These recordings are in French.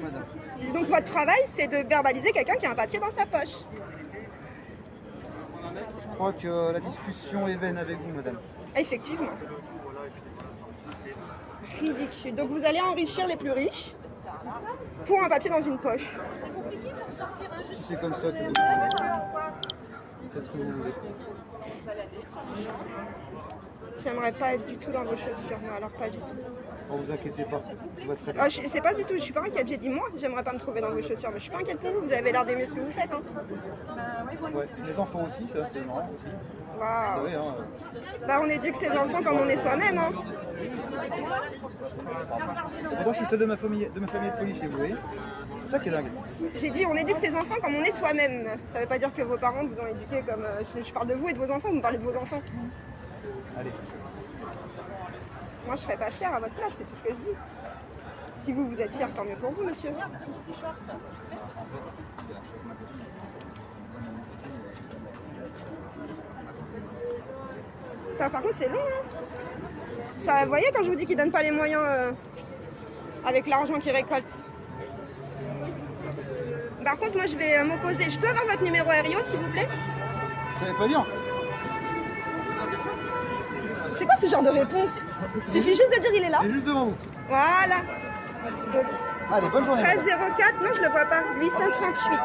Madame. Donc votre travail, c'est de verbaliser quelqu'un qui a un papier dans sa poche. Je crois que la discussion est vaine avec vous, madame. Effectivement. Ridicule. Donc vous allez enrichir les plus riches pour un papier dans une poche. Si c'est comme ça que vous faites ce que vous voulez. J'aimerais pas être du tout dans vos chaussures, moi, alors pas du tout. Ne vous inquiétez pas, tout va très bien. Ah, c'est pas du tout, je suis pas inquiète, j'ai dit moi, j'aimerais pas me trouver dans vos chaussures, mais je suis pas inquiète pour vous, vous avez l'air d'aimer ce que vous faites. Hein. Ouais. Les enfants aussi, ça c'est marrant aussi. Waouh. Vous savez, hein. Bah on éduque ses enfants comme on est soi-même. Hein. Moi je suis seul de ma famille de policiers, vous voyez. C'est ça qui est dingue. J'ai dit on éduque ses enfants comme on est soi-même. Ça veut pas dire que vos parents vous ont éduqué comme... je parle de vous et de vos enfants, vous me parlez de vos enfants. Allez. Moi je serais pas fière à votre place, c'est tout ce que je dis. Si vous êtes fier, tant mieux pour vous, monsieur. Par contre, c'est long. Hein. Ça, vous voyez, quand je vous dis qu'ils ne donnent pas les moyens avec l'argent qu'ils récoltent. Par contre, moi, je vais m'opposer. Je peux avoir votre numéro RIO, s'il vous plaît? Ça veut pas dire. C'est quoi ce genre de réponse? Il suffit juste de dire il est là. Il est juste devant vous. Voilà. Donc, Allez, bonne journée. 1304, non, je le vois pas. 838.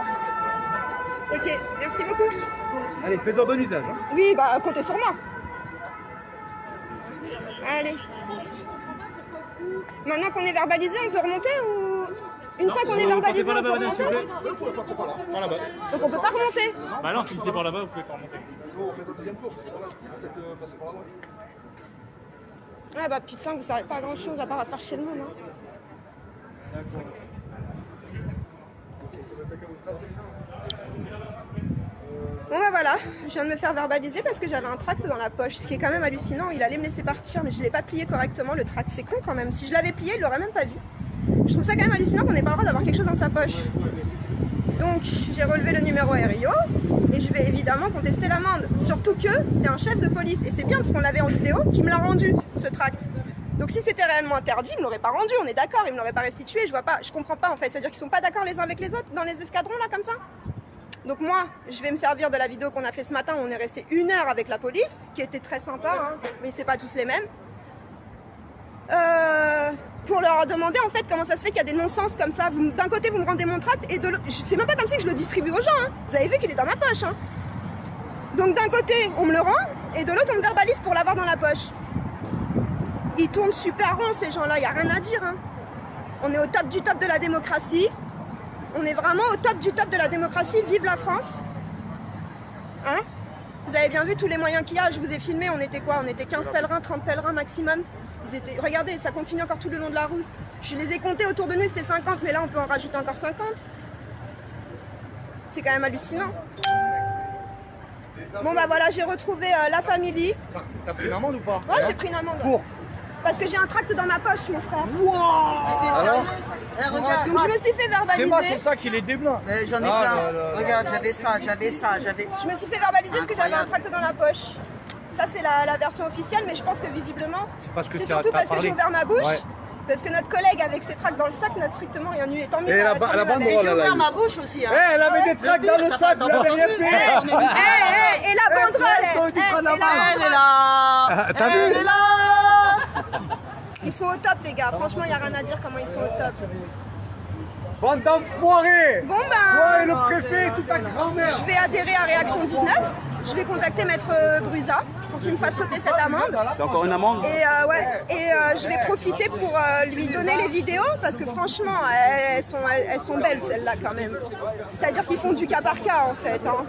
Ok, merci beaucoup. Allez, faites-en bon usage. Hein. Oui, bah comptez sur moi. Allez. Maintenant qu'on est verbalisé, on peut remonter ou... Une fois qu'on est verbalisé, on peut remonter? Par là-bas. Donc on peut pas remonter. Bah non, si c'est par là-bas, vous pouvez pas remonter. Ouais bah putain, vous savez pas grand chose à part faire chez le monde. Hein. Bon bah voilà, je viens de me faire verbaliser parce que j'avais un tract dans la poche, ce qui est quand même hallucinant. Il allait me laisser partir mais je l'ai pas plié correctement, le tract, c'est con quand même. Si je l'avais plié, il l'aurait même pas vu. Je trouve ça quand même hallucinant qu'on n'ait pas le droit d'avoir quelque chose dans sa poche. Donc j'ai relevé le numéro RIO et je vais évidemment contester l'amende. Surtout que c'est un chef de police et c'est bien parce qu'on l'avait en vidéo qui me l'a rendu, ce tract. Donc si c'était réellement interdit, il me l'aurait pas rendu, on est d'accord, il me l'aurait pas restitué, je vois pas, je comprends pas en fait. C'est-à-dire qu'ils sont pas d'accord les uns avec les autres dans les escadrons là comme ça? Donc moi, je vais me servir de la vidéo qu'on a fait ce matin où on est resté 1 heure avec la police, qui était très sympa, hein, mais c'est pas tous les mêmes. Pour leur demander en fait comment ça se fait qu'il y a des non-sens comme ça. D'un côté vous me rendez mon tract et de l'autre, c'est même pas comme si je le distribue aux gens. Hein. Vous avez vu qu'il est dans ma poche. Hein. Donc d'un côté on me le rend et de l'autre on me verbalise pour l'avoir dans la poche. Ils tournent super rond ces gens-là, il n'y a rien à dire. Hein. On est au top du top de la démocratie. On est vraiment au top du top de la démocratie. Vive la France. Hein? Vous avez bien vu tous les moyens qu'il y a. Je vous ai filmé, on était quoi? On était 15 pèlerins, 30 pèlerins maximum. Regardez, ça continue encore tout le long de la rue. Je les ai comptés autour de nous, c'était 50, mais là on peut en rajouter encore 50. C'est quand même hallucinant. Bon bah voilà, j'ai retrouvé la famille. T'as pris une amende ou pas? Ouais, j'ai pris une amende. Pour? Parce que j'ai un tract dans ma poche, mon frère. Wow. Alors Regarde, donc je me suis fait verbaliser. Fais-moi son sac, il est déblin. j'en ai plein. Regarde, j'avais ça. Je me suis fait verbaliser parce que j'avais un tract dans la poche. Ça c'est la version officielle, mais je pense que visiblement, C'est parce que c'est tu as surtout parce que parlé. j'ai ouvert ma bouche. Ouais. Parce que notre collègue avec ses tracts dans le sac n'a strictement rien eu. Et tant mieux. Et la tant mieux, banderole, elle a- J'ai ouvert ma bouche aussi. Hein. Elle avait des tracts dans le sac, vous l'avez rien fait. Et la banderole, Elle est là. T'as vu? Elle est là. Ils sont au top les gars, franchement il n'y a rien à dire comment ils sont au top. Bande d'enfoirés. Bon Toi et ben, le préfet et toute ta grand-mère. je vais adhérer à Réaction 19, je vais contacter Maître Brusa pour qu'il me fasse sauter cette amende. T'as encore une amende? Je vais profiter pour lui donner les vidéos parce que franchement elles sont belles celles-là quand même. C'est-à-dire qu'ils font du cas par cas en fait. Hein.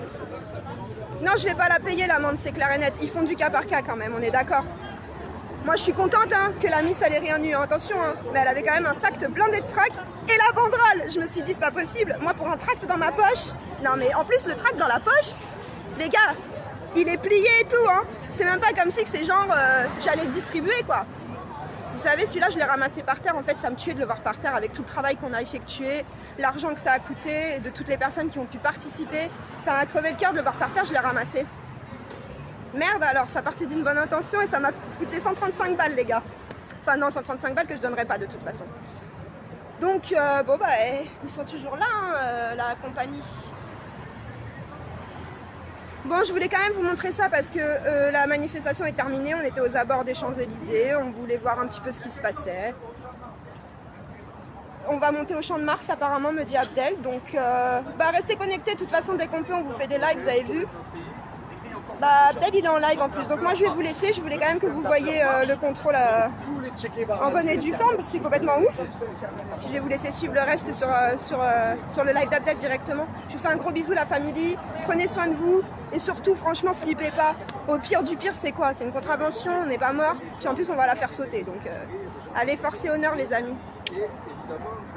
Non je vais pas la payer l'amende, c'est clair et net, ils font du cas par cas quand même, on est d'accord. Moi je suis contente hein, que la Miss elle ait rien eu, hein, attention, hein, mais elle avait quand même un sac blindé de tracts et la banderole. Je me suis dit c'est pas possible, moi pour un tract dans ma poche, non mais en plus le tract dans la poche, les gars, il est plié et tout, hein. C'est même pas comme si que c'est genre j'allais le distribuer quoi. Vous savez celui-là je l'ai ramassé par terre, en fait ça me tuait de le voir par terre avec tout le travail qu'on a effectué, l'argent que ça a coûté, et de toutes les personnes qui ont pu participer, ça m'a crevé le cœur de le voir par terre, je l'ai ramassé. Merde alors, ça partait d'une bonne intention et ça m'a coûté 135 balles les gars. Enfin non, 135 balles que je donnerais pas de toute façon. Donc, bon, bah, ils sont toujours là, hein, la compagnie. Bon, je voulais quand même vous montrer ça parce que la manifestation est terminée. On était aux abords des Champs-Élysées. On voulait voir un petit peu ce qui se passait. On va monter au Champ de Mars, apparemment, me dit Abdel. Donc, bah, restez connectés. De toute façon, dès qu'on peut, on vous fait des lives, vous avez vu. Bah, Abdel, il est en live en plus. Donc, moi, je vais vous laisser. Je voulais quand même que vous voyiez le contrôle en bonne et due forme, parce que c'est complètement ouf. Puis, je vais vous laisser suivre le reste sur le live d'Abdel directement. Je vous fais un gros bisou, la famille. Prenez soin de vous. Et surtout, franchement, flippez pas. Au pire du pire, c'est quoi? C'est une contravention, on n'est pas mort. Puis en plus, on va la faire sauter. Donc, allez, force et honneur, les amis.